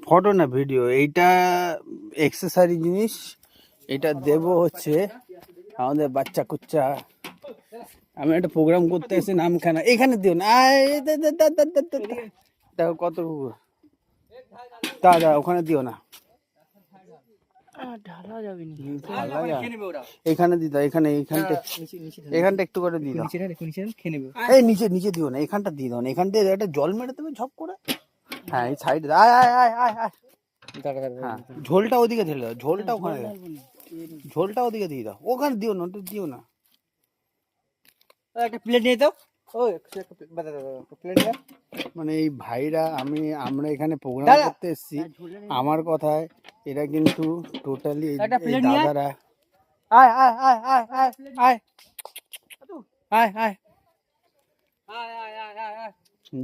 Photo না video, এইটা accessory জিনিস। এটা দেব হচ্ছে আমাদের বাচ্চা কুচ্চা। আমি একটা প্রোগ্রাম করতে এসে নামখানা, এখানে দিও না। দেখো কত কুকুর, দাদা ওখানে দিও না, এখানে দিদা, এখানে এখানটা একটু করে দিয়ে দাও। এই নিচে নিচে দিও না, এখানটা দিয়ে দাও না, এখানটা একটা জল মেরে দেবে ঝপ করে। হ্যাঁ এই সাইডে হ্যাঁ, ঝোলটা ওদিকে ঢেলে দাও, ঝোলটা ওখানে দাও, ঝোলটা ওদিকে দিয়ে দাও, ওখানে দিও না, দিও না। একটা প্লেট নিয়ে দাও। মানে এই ভাইরা, আমরা এখানে প্রোগ্রাম করতে এসেছি, আমার কথায় এরা কিন্তু টোটালি দাদারা। আয় আয় আয় আয় আয় আয় আয় আয়,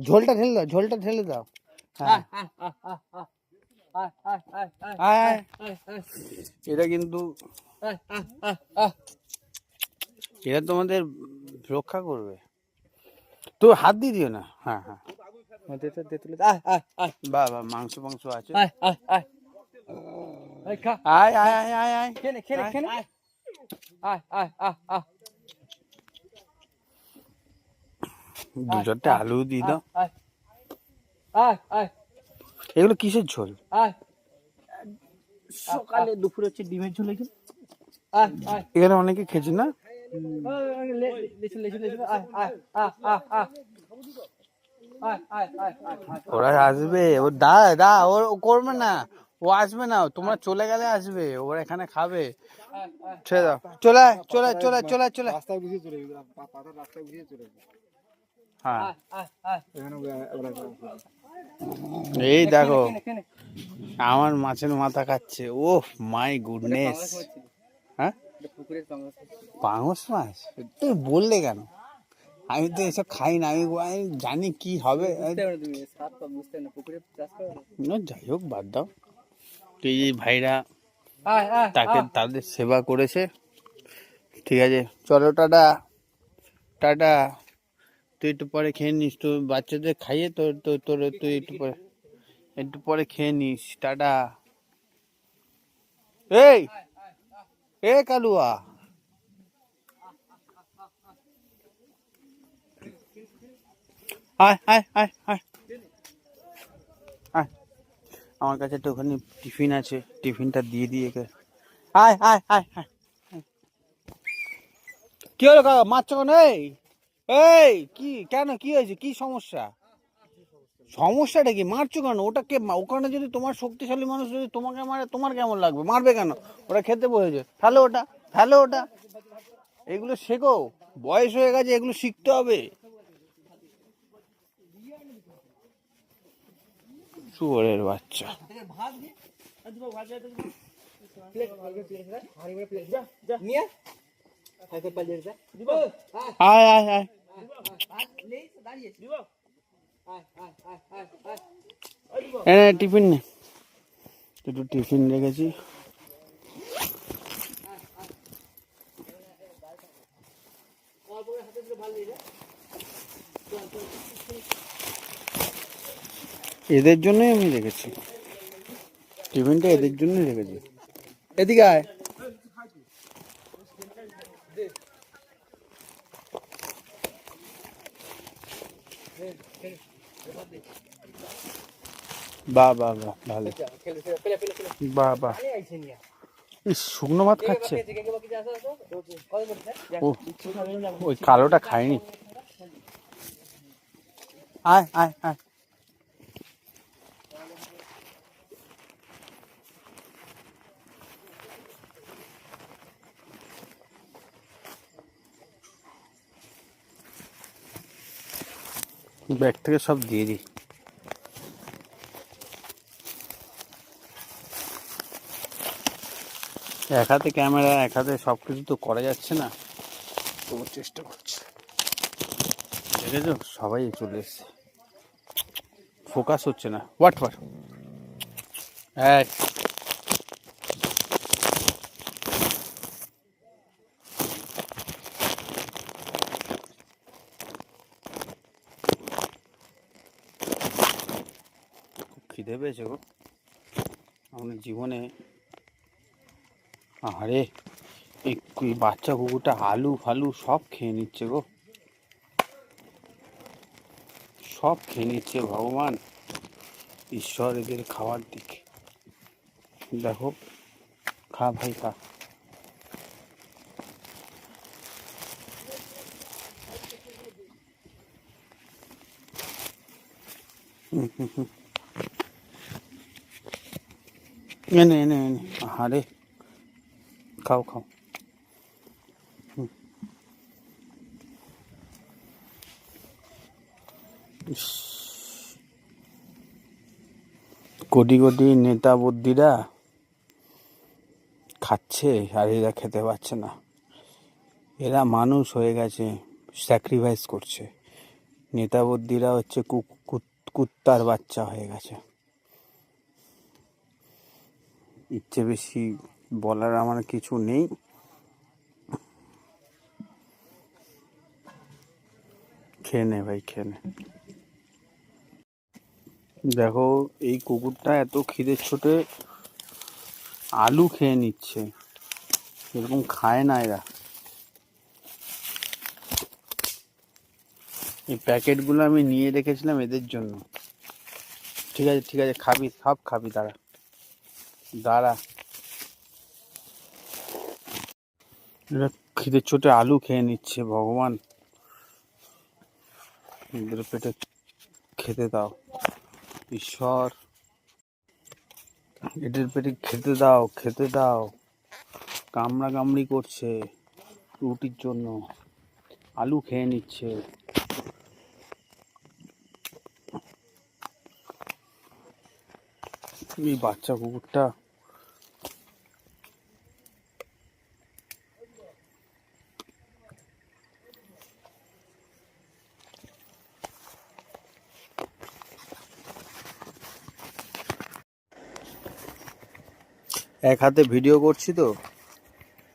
ঝোলটা ঢেলে দাও, ঝোলটা ঢেলে দাও। হ্যাঁ এটা কিন্তু এরা তোমাদের রক্ষা করবে, তো হাত দিয়ে দিও না। হ্যাঁ হ্যাঁ, বাহ বাহ, মাংস মাংস আছে। আয় আয় আয় আয় আয়, দু চারটে আলু দিয়ে দাও। এগুলো কিসের ঝোল? সকালে দুপুরে হচ্ছে ডিমের ঝোল। এখানে অনেকে খেয়েছে না? ওরা আসবে, ও দা ওর করবে না, ও আসবে না, তোমরা চলে গেলে আসবে, ওরা এখানে খাবে। ছেড়ে দাও, চলে চলে চলে চলে চলে, হ্যাঁ এই দেখো আমার মাছের মাথা খাচ্ছে। ও মাই গুডনেস। হ্যাঁ পাঙস মাছ তুই বললে কেন? আমি তো এসব খাই না, আমি জানি কি হবে। যাই হোক বাদ দাও। তো এই ভাইরা তাদের সেবা করেছে, ঠিক আছে চলো টাটা টাটা। তুই একটু পরে খেয়ে নিস, তো বাচ্চাদের খাইয়ে তোর তুই একটু পরে খেয়ে নিস। টাটা। এই এ কালুয়া, আয় আয় আয় আয় আয়, আমার কাছে তো ওখানে টিফিন আছে, টিফিনটা দিয়ে দিয়ে একে। আয় আয় আয় আয়, কি হলো কাকা মারছো কেন? এই কি, কেন কি হয়েছে, কি সমস্যা? সমস্যাটা কি, মারছো কেন? ওটা কে? ওখানে যদি তোমার শক্তিশালী মানুষ যদি তোমাকে মারে, তোমার কেমন লাগবে? মারবে কেন? ওটা খেতে বসেছে, ফেলো ওটা, ফেলো ওটা। এগুলো শেখো, বয়স হয়ে গেছে, এগুলো শিখতে হবে। শুয়োরের বাচ্চা। আয় আয় আয়, টিফিন নে, একটু টিফিন রেখেছি। এদের জন্যই আমি রেখেছি টিফিনটা, এদের জন্যই রেখেছি। এদিকে আয়, বাহ বাহ বাহ, ভালো, বাহ বাহ। শুকনো ভাত খাচ্ছে, ওই কালোটা খায়নি। আয় আয় আয়, ব্যাগ থেকে সব দিয়ে দিই। এক হাতে ক্যামেরা, এক হাতে সব কিছু তো করা যাচ্ছে না, তবু চেষ্টা করছি। দেখেছো সবাই চলে এসছে, ফোকাস হচ্ছে না। হোয়াট হ্যাঁ, খিদে পেয়েছে গো আমাদের জীবনে। আরে এই বাচ্চা কুকুরটা আলু ফালু সব খেয়ে নিচ্ছে গো, সব খেয়ে নিচ্ছে। ভগবান ঈশ্বর এদের খাওয়ার দিক দেখো। খা ভাই খা। এনে এনে এনে আরে খাও খাও। ইস, কোটি কোটি নেতা বুদ্ধিরা খাচ্ছে আর এরা খেতে পারছে না। এরা মানুষ হয়ে গেছে, স্যাক্রিফাইস করছে। নেতা বুদ্ধিরা হচ্ছে কুত্তার বাচ্চা হয়ে গেছে। ইচ্ছে বেশি বলার আমার কিছু নেই। খেয়ে নে ভাই খেয়ে নে। দেখো এই কুকুরটা এত খিদের ছোটে আলু খেয়ে নিচ্ছে, এরকম খায় না এরা। এই প্যাকেটগুলো আমি নিয়ে রেখেছিলাম এদের জন্য। ঠিক আছে ঠিক আছে, খাবি সব খাবি, দাঁড়া দাঁড়া। এরা খিদের ছোটে আলু খেয়ে নিচ্ছে। ভগবান এদের পেটে খেতে দাও, ঈশ্বর এদের পেটে খেতে দাও, খেতে দাও। কামড়া কামড়ি করছে রুটির জন্য, আলু খেয়ে নিচ্ছে। এই বাচ্চা কুকুরটা এক হাতে ভিডিও করছি তো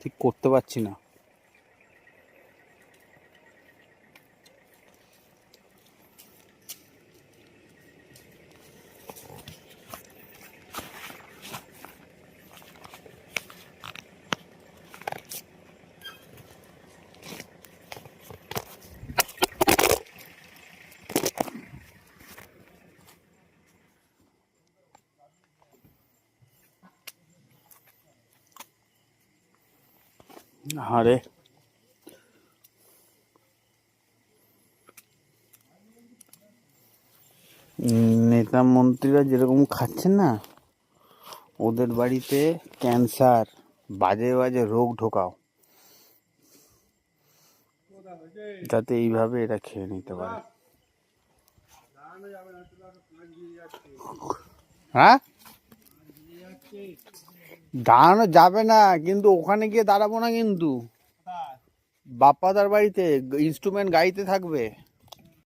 ঠিক করতে পারছি না। আরে নেতা মন্ত্রীরা যেরকম খাচ্ছেন না, ওদের বাড়িতে ক্যান্সার বাজে বাজে রোগ ঢোকাও, যাতে এইভাবে এরা খেয়ে নিতে পারে। হ্যাঁ দাঁড়ানো যাবে না, কিন্তু ওখানে গিয়ে দাঁড়াবো না কিন্তু। বাপ্পাদার বাড়িতে ইনস্ট্রুমেন্ট গাড়িতে থাকবে।